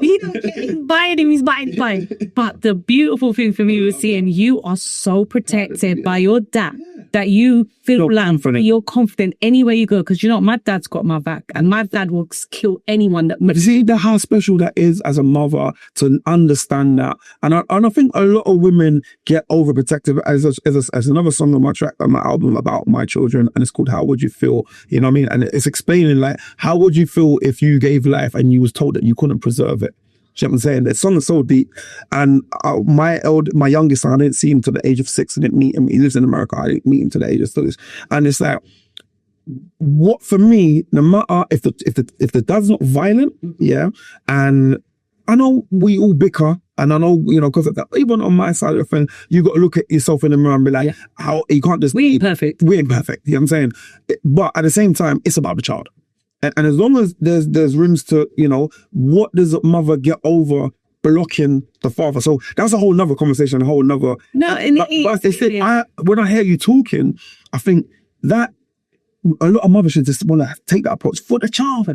He's biting him. But the beautiful thing for me was seeing you are so protected by your dad that you feel you're confident anywhere you go, because you know my dad's got my back, and my dad will kill anyone that. But see how special that is as a mother to understand that, and I think a lot of women get overprotective. As another song on my track on my album about my children, and it's called "How Would You Feel?" You know what I mean? And it's explaining like how would you feel if you gave life and you was told that you couldn't preserve it. You know what I'm saying? The song is so deep. And my youngest son, I didn't see him till the age of 6. I didn't meet him. He lives in America. I didn't meet him till the age of 6. And it's like, what for me, no matter if the dad's not violent, and I know we all bicker, and I know, because of that, even on my side of the thing, you got to look at yourself in the mirror and be like, how you can't just... We ain't perfect. We ain't perfect. You know what I'm saying? But at the same time, it's about the child. And as long as there's rooms to, what does a mother get over blocking the father? So that's a whole nother conversation, a whole nother... No, but they said, when I hear you talking, I think that a lot of mothers should just want to take that approach for the child.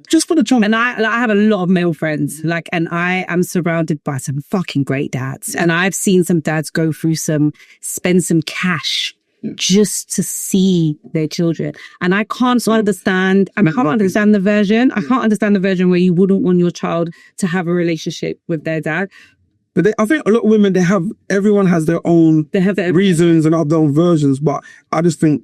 Just for the child. And I have a lot of male friends, and I am surrounded by some fucking great dads. And I've seen some dads go through spend some cash just to see their children. And I can't understand the version. I can't understand the version where you wouldn't want your child to have a relationship with their dad. But I think a lot of women, everyone has their own reasons and their own versions. But I just think,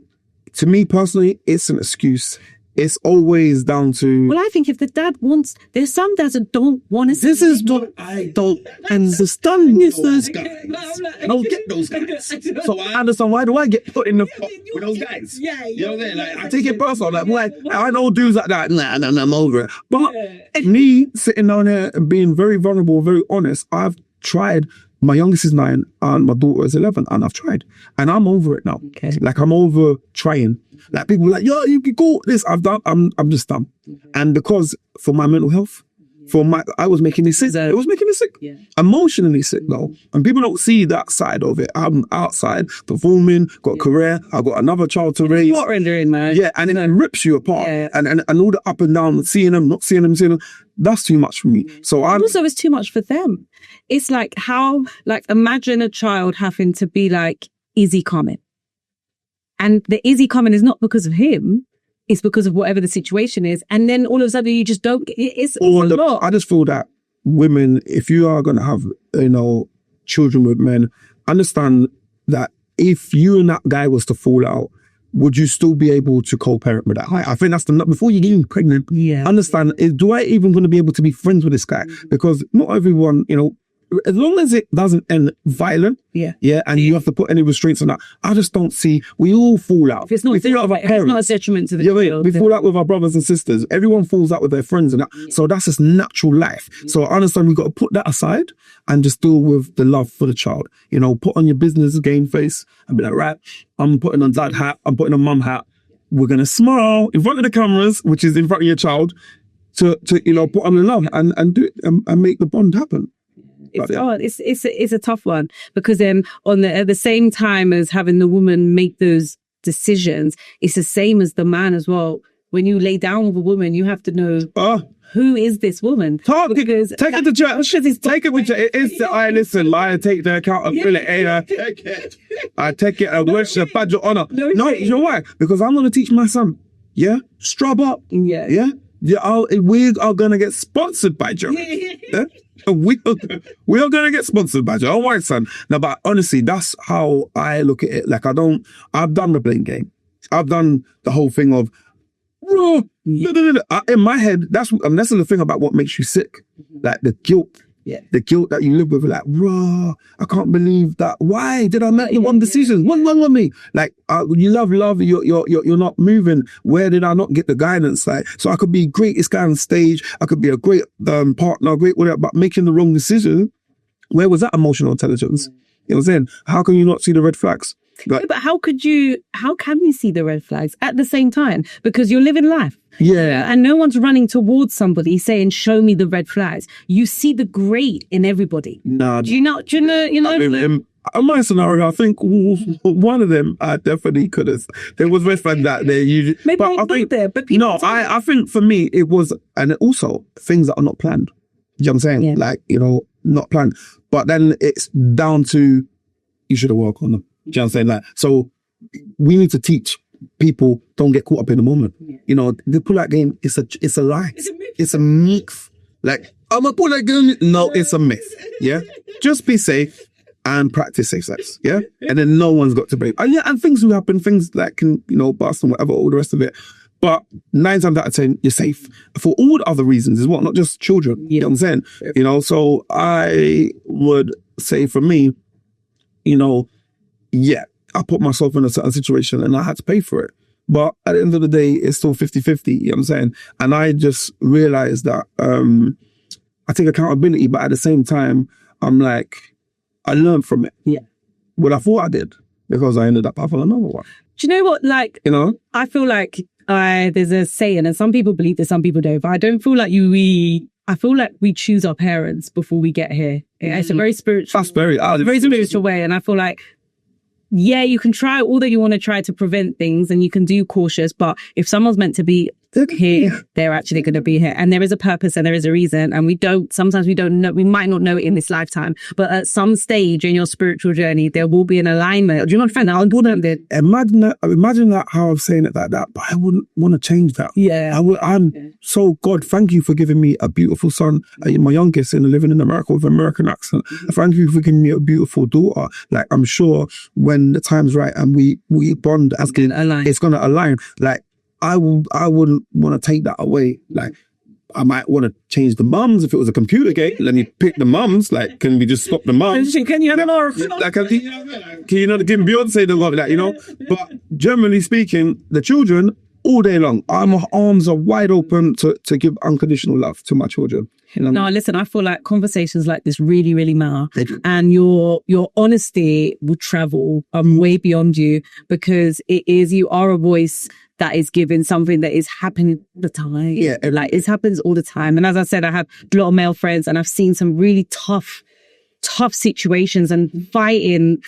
to me personally, it's an excuse. It's always down to... Well, I think if the dad wants... There's some dads that don't want to... This is what I don't understand. Those guys. I don't get those guys. So I understand, why do I get put in the pot with those guys? Yeah. You know what I'm saying? Like, I take it personal. Like, why? I know dudes like that. Nah, I'm over it. But me sitting down here and being very vulnerable, very honest, I've tried. My youngest is 9 and my daughter is 11, and I've tried. And I'm over it now. Okay. Like, I'm over trying. Like, people are like, yo, you can go this. I'm just done. And because for my mental health, I was making me sick. It was making me sick. Yeah. Emotionally sick though. And people don't see that side of it. I'm outside performing, got a career, I've got another child to raise. Not rendering, man. Yeah, and it rips you apart. Yeah. And all the up and down, seeing them, not seeing them, that's too much for me. So also it's too much for them. It's like imagine a child having to be like, is he coming? And the is he coming is not because of him. It's because of whatever the situation is. And then all of a sudden you just don't, it's a lot. I just feel that women, if you are going to have, children with men, understand that if you and that guy was to fall out, would you still be able to co-parent with that? I think that's before you get even pregnant, understand, do I even going to be able to be friends with this guy? Because not everyone, as long as it doesn't end violent, and you have to put any restraints on that, I just don't see, we all fall out. If it's not a detriment to the child. We fall out with our brothers and sisters. Everyone falls out with their friends and that. So that's just natural life. So I understand we've got to put that aside and just deal with the love for the child. Put on your business game face and be like, right, I'm putting on dad hat, I'm putting on mum hat. We're going to smile in front of the cameras, which is in front of your child, to put on the love and do it and make the bond happen. It's a tough one, because then at the same time as having the woman make those decisions, it's the same as the man as well. When you lay down with a woman, you have to know who is this woman. Take it to church. Take it with church. Listen, I take the accountability. I take it and wish a badge of honor. No, you know why? Because I'm going to teach my son. Yeah, strap up. Yeah. We are going to get sponsored by Joe. Yeah? We are going to get sponsored by Joe. Don't worry, son. No, but honestly, that's how I look at it. Like, I've done the blame game. I've done the whole thing of, in my head, that's the thing about what makes you sick. Like the guilt. Yeah. The guilt that you live with, like, I can't believe that. Why did I make one decision? What's wrong with me? Like, you love, you're not moving. Where did I not get the guidance? Like, so I could be greatest guy on stage. I could be a great partner, great whatever, but making the wrong decision. Where was that emotional intelligence? You know what I'm saying? How can you not see the red flags? Like, but how can you see the red flags at the same time? Because you're living life. Yeah. And no one's running towards somebody saying, show me the red flags. You see the great in everybody. Nah. Do you know? In my scenario, I think one of them I definitely could have. There was red flag that they usually. Maybe but I think there, but I think for me it was, and also things that are not planned. You know what I'm saying? Yeah. Like, not planned. But then it's down to, you should have worked on them. Do you know what I'm saying? Like, so we need to teach people, don't get caught up in the moment. Yeah. The pull-out game, it's a lie. It's a myth. Like, I'm a pull-out game. No, it's a myth. Yeah? Just be safe and practice safe sex. Yeah? And then no one's got to blame. And things will happen, things that can, bust and whatever, all the rest of it. But 9 times out of 10, you're safe. For all the other reasons as well, not just children. Yeah. You know what I'm saying? So I would say for me, I put myself in a certain situation and I had to pay for it. But at the end of the day, it's still 50-50, you know what I'm saying? And I just realized that I take accountability, but at the same time, I'm like, I learned from it. Yeah. What I thought I did, because I ended up having another one. Do you know what? Like, I feel like there's a saying, and some people believe this, some people don't, but I don't feel like I feel like we choose our parents before we get here. It's a very spiritual. That's very spiritual way. And I feel like yeah, you can try all that you want to try to prevent things, and you can do cautious, but if someone's meant to be here, they're actually going to be here, and there is a purpose and there is a reason, and sometimes we don't know, we might not know it in this lifetime, but at some stage in your spiritual journey there will be an alignment. Do you understand? I wouldn't imagine that how I'm saying it like that, but I wouldn't want to change that. So God, thank you for giving me a beautiful son, my youngest, and living in America with an American accent. Thank you for giving me a beautiful daughter. Like, I'm sure when the time's right and we bond, it's gonna align. Like, I wouldn't want to take that away. Like, I might want to change the mums if it was a computer game. Then you pick the mums. Like, can we just stop the mums? Can you have more? Like, can you not give Beyonce the love, like, you know? But generally speaking, the children, all day long, my arms are wide open to give unconditional love to my children. You know? No, listen, I feel like conversations like this really, really matter. And your honesty will travel way beyond you, because you are a voice that is giving something that is happening all the time. Yeah. Like, it happens all the time. And as I said, I have a lot of male friends, and I've seen some really tough situations and fighting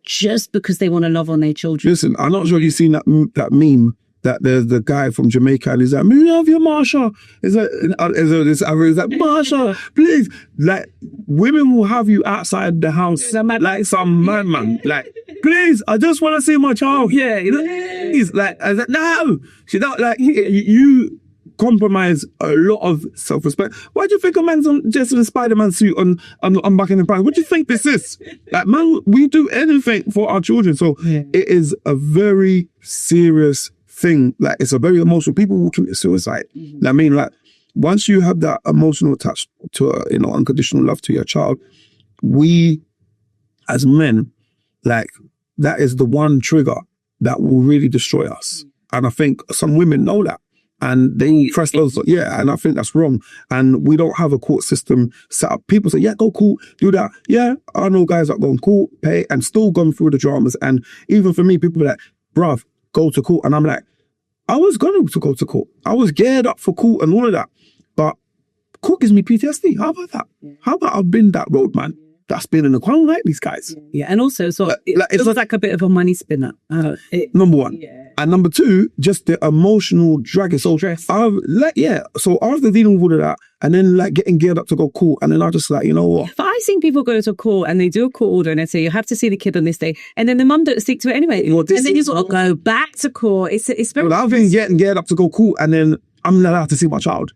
just because they want to love on their children. Listen, I'm not sure you've seen that meme that there's the guy from Jamaica and he's like, me love you, Marsha. It's like Marsha, please. Like, women will have you outside the house like some madman. Like, please, I just want to see my child. Yeah, you know? He's like, I was like, no. She don't, like, you compromise a lot of self-respect. Why do you think a man's just in a Spider-Man suit on back in the pants? What do you think this is? Like, man, we do anything for our children. So it is a very serious thing. Like, it's a very emotional. People will commit suicide. I mean, like, once you have that emotional attached to unconditional love to your child, we as men, like, that is the one trigger that will really destroy us. And I think some women know that, and they press those. And I think that's wrong. And we don't have a court system set up. People say, yeah, go court, do that. Yeah, I know guys that go in court, pay, and still going through the dramas. And even for me, people are like, bruv, go to court. And I'm like, I was going to go to court. I was geared up for court and all of that. But court gives me PTSD. How about that? How about I've been that road, man? That's been in the crown like these guys. Yeah, and also, it was like a bit of a money spinner. Number one. Yeah. And number two, just the emotional drag. So so after dealing with all of that, and then like getting geared up to go court, and then I just like, you know what? But I've seen people go to court and they do a court order and they say you have to see the kid on this day, and then the mum don't stick to it anyway, and then you sort of go back to court. It's very. Well, I've been getting geared up to go court, and then I'm not allowed to see my child,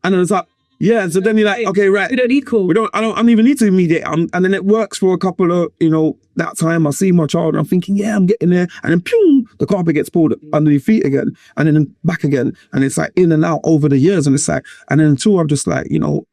and then it's like. Yeah, so then you're like, okay, right. We don't need court. I don't even need to mediate. And then it works for a couple of, that time I see my child and I'm thinking, yeah, I'm getting there. And then, pew, the carpet gets pulled under your feet again. And then back again. And it's like in and out over the years. And it's like, and then until I'm just like, no,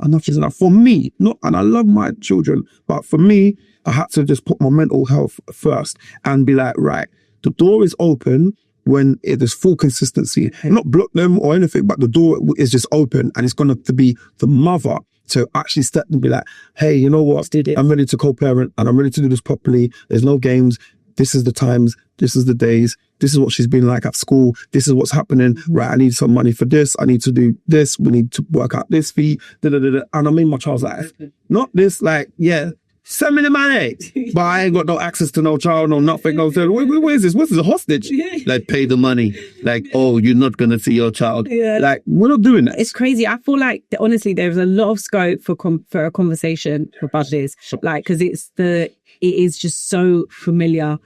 enough is enough. For me, and I love my children, but for me, I had to just put my mental health first and be like, right, the door is open. When it is full consistency, not block them or anything, but the door is just open, and it's going to have to be the mother to actually step and be like, hey, you know what? I'm ready to co-parent and I'm ready to do this properly. There's no games. This is the times. This is the days. This is what she's been like at school. This is what's happening. Right, I need some money for this. I need to do this. We need to work out this fee. And I'm in my child's life. Not this like, yeah, send me the money. But I ain't got no access to no child, no nothing. No, where is this? What's this, a hostage? Like, pay the money. Like, oh, you're not going to see your child. Yeah. Like, we're not doing that. It's crazy. I feel like, honestly, there's a lot of scope for a conversation about this. Like, because it is just so familiar.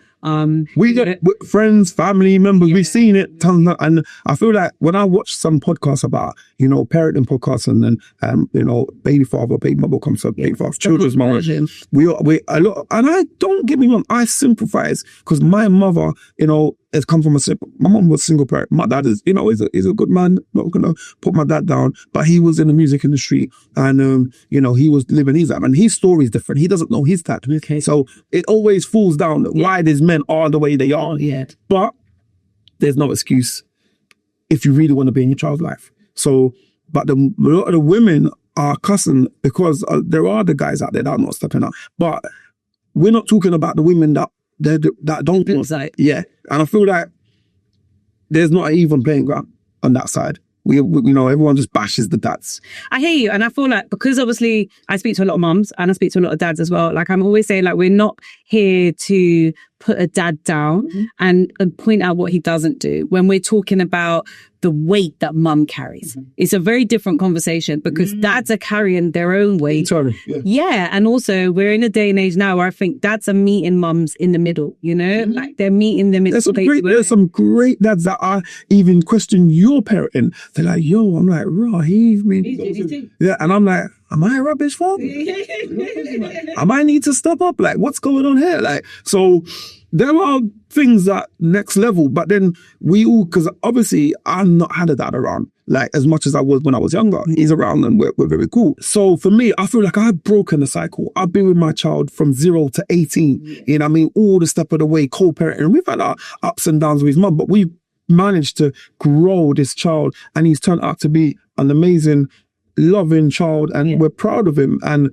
We got friends, family members, we've seen it, and I feel like when I watch some podcasts about, parenting podcasts and then, baby father, baby mother comes up, baby father, children's mother, we a lot, and I don't get me wrong, I sympathize because my mother, has come from my mom was a single parent. My dad is a good man. Not gonna put my dad down, but he was in the music industry and he was living his life and his story is different. He doesn't know his dad. Okay. So it always falls down why these men are the way they are. Yeah. But there's no excuse if you really want to be in your child's life. So, but a lot of the women are cussing because there are the guys out there that are not stepping up. But we're not talking about the women that don't. Yeah. And I feel like there's not an even playing ground on that side. We everyone just bashes the dads. I hear you. And I feel like, because obviously I speak to a lot of mums and I speak to a lot of dads as well. Like, I'm always saying, like, we're not here to put a dad down and point out what he doesn't do when we're talking about the weight that mum carries. It's a very different conversation because dads are carrying their own weight. Sorry. Yeah. And also we're in a day and age now where I think dads are meeting mums in the middle, you know, like they're meeting them in There's some great dads that are even question your parenting. They're like, yo, I'm like, raw, yeah, and I'm like, am I a rubbish father? I might need to step up. Like, what's going on here? Like, so there are things that next level, but then we all, because obviously I'm not had a dad around like as much as I was when I was younger. He's around and we're very cool. So for me, I feel like I've broken the cycle. I've been with my child from 0 to 18. You know what I mean? All the step of the way, co-parenting. We've had our ups and downs with his mum, but we've managed to grow this child and he's turned out to be an amazing, loving child and we're proud of him. And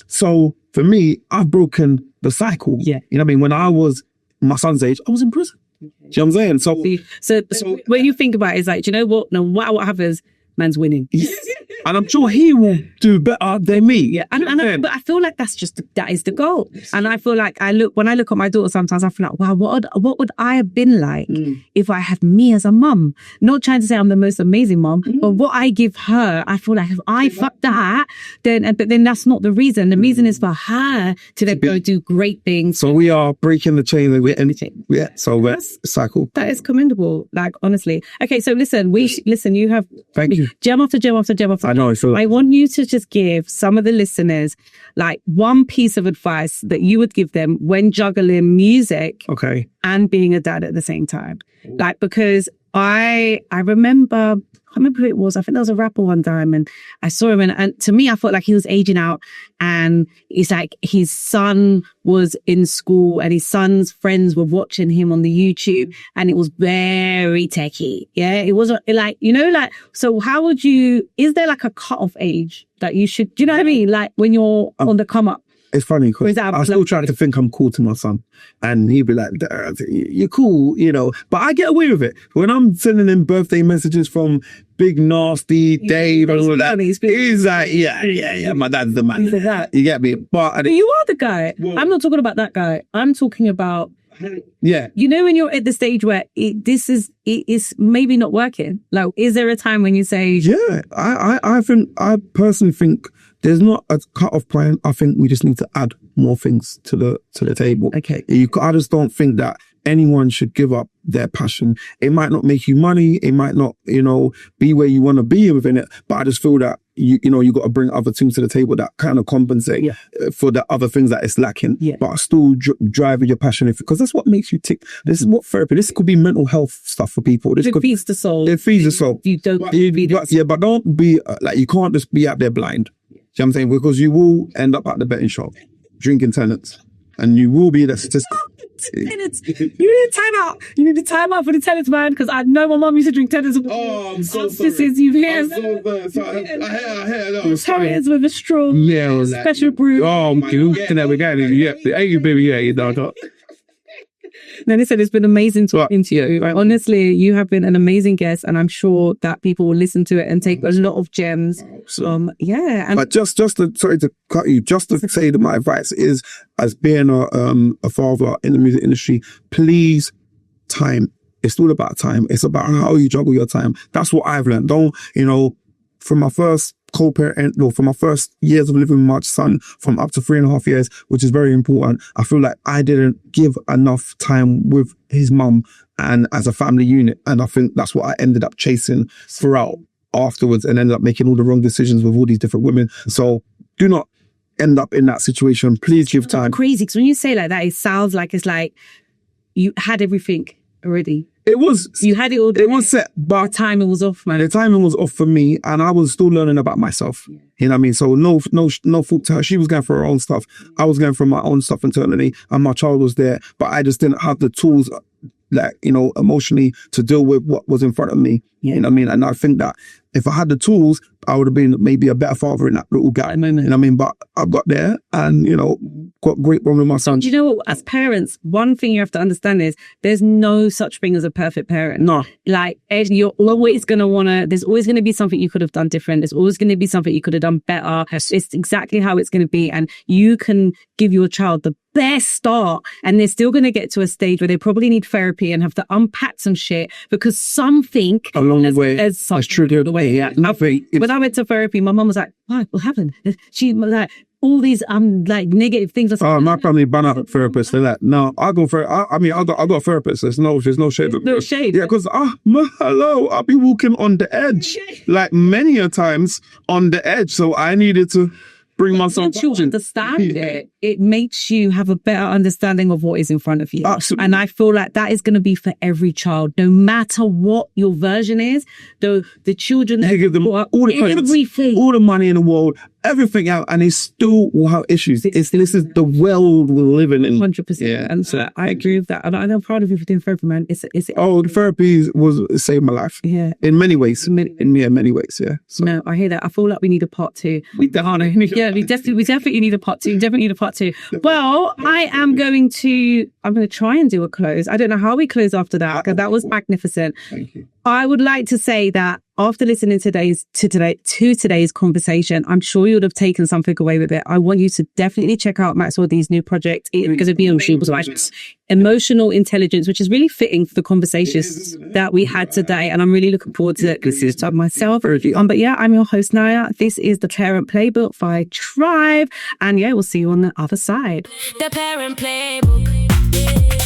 so for me, I've broken the cycle. Yeah. You know what I mean? When I was my son's age, I was in prison. Do you know what I'm saying? So when you think about it, it's like, do you know what? No matter what happens, man's winning. And I'm sure he will do better than me. Yeah, but I feel like that is the goal. And I feel like when I look at my daughter, sometimes I feel like, wow, what would I have been like if I had me as a mum? Not trying to say I'm the most amazing mum, but what I give her, I feel like if I fuck that, but then that's not the reason. The reason is for her to then go do great things. So we are breaking the chain with anything. Yeah. So that's cycle. That is commendable. Like honestly. Okay, so listen. You have thank you. Gem after gem after gem after. I know. I want you to just give some of the listeners like one piece of advice that you would give them when juggling music and being a dad at the same time. Like, because I remember, I can't remember who it was. I think there was a rapper one time and I saw him and to me, I felt like he was aging out and it's like his son was in school and his son's friends were watching him on the YouTube and it was very techie. Yeah. It wasn't like, you know, like, so how would is there like a cutoff age that you should, do you know what I mean? Like when you're on the come up. It's funny because I still try to think I'm cool to my son and he'd be like, you're cool, you know, but I get away with it. When I'm sending him birthday messages from Big Nasty, Dave and all that, he's like, yeah, my dad's the man. You get me? But you are the guy. Whoa. I'm not talking about that guy. I'm talking about, you know, when you're at the stage where it is maybe not working. Like, is there a time when you say... Yeah, I personally think there's not a cut-off point. I think we just need to add more things to the table. Okay. I just don't think that anyone should give up their passion. It might not make you money. It might not, you know, be where you want to be within it. But I just feel that, you know, you got to bring other things to the table that kind of compensate for the other things that it's lacking. Yeah. But still driving your passion because that's what makes you tick. This is what therapy, this could be mental health stuff for people. It feeds the soul. It feeds the soul. You don't but don't be, like, you can't just be out there blind. You know what I'm saying? Because you will end up at the betting shop drinking tenants and you will be that statistic. Tenants. You need a timeout. You need a timeout for the tenants, man, because I know my mum used to drink tenants. Oh, I'm so sorry. You've heard. I hear. Tenants with a straw. Yeah, special brew. Oh, we got it. Yeah, hey, you baby, yeah, you know. No, listen, it's been amazing talking to you. Like, honestly, you have been an amazing guest, and I'm sure that people will listen to it and take a lot of gems. But just to sorry to cut you, just to say that my advice is, as being a father in the music industry, please, time. It's all about time. It's about how you juggle your time. That's what I've learned. Don't, you know, from my first co-parent, from my first years of living with my son, from up to 3.5 years, which is very important. I feel like I didn't give enough time with his mum and as a family unit. And I think that's what I ended up chasing throughout afterwards and ended up making all the wrong decisions with all these different women. So do not end up in that situation. Please give time. Crazy, because when you say like that, it sounds like it's like you had everything already. It was. You had it all. It was set, but the timing was off, man. The timing was off for me, and I was still learning about myself. Yeah. You know what I mean? So no fault to her. She was going for her own stuff. I was going for my own stuff internally, and my child was there, but I just didn't have the tools, like, you know, emotionally to deal with what was in front of me. Yeah. You know what I mean? And I think that if I had the tools, I would have been maybe a better father in that little guy. You know what I mean? But I got there and, you know, got great bond with my son. Do you know what? As parents, one thing you have to understand is there's no such thing as a perfect parent. No. Like, Ed, you're always going to want to, there's always going to be something you could have done different. There's always going to be something you could have done better. It's exactly how it's going to be. And you can give your child the best start, and they're still going to get to a stage where they probably need therapy and have to unpack some shit because something along the way has triggered away. Yeah, nothing. When I went to therapy, my mum was like, "What happened?" She was like, all these like negative things. My family ban out therapists. They're like, no, I go for. I got a therapist. There's no shade. No shade. Yeah, because hello, I'll be walking on the edge, like many a times on the edge. So I needed to bring myself. Once you understand it, it makes you have a better understanding of what is in front of you. Absolutely. And I feel like that is going to be for every child, no matter what your version is. The children, they give them all the everything, all the money in the world, everything out, and they still will have issues. This is the world we're living in. 100%. Yeah. And so I agree with that. And I'm proud of you for doing therapy, man. The therapy saved my life. Yeah. In many ways. In many ways, yeah. So. No, I hear that. I feel like we need a part 2. We definitely need a part 2. Definitely need a part 2. Well, I'm going to try and do a close. I don't know how we close after that, because that was magnificent. Thank you. I would like to say that after listening to today's conversation, I'm sure you would have taken something away with it. I want you to definitely check out Maxwell D's new project. It's going to be on emotional intelligence, which is really fitting for the conversations that we had today. And I'm really looking forward to listening to myself. But yeah, I'm your host, Nyah. This is the Parent Playbook by Tribe. And yeah, we'll see you on the other side. The Parent Playbook.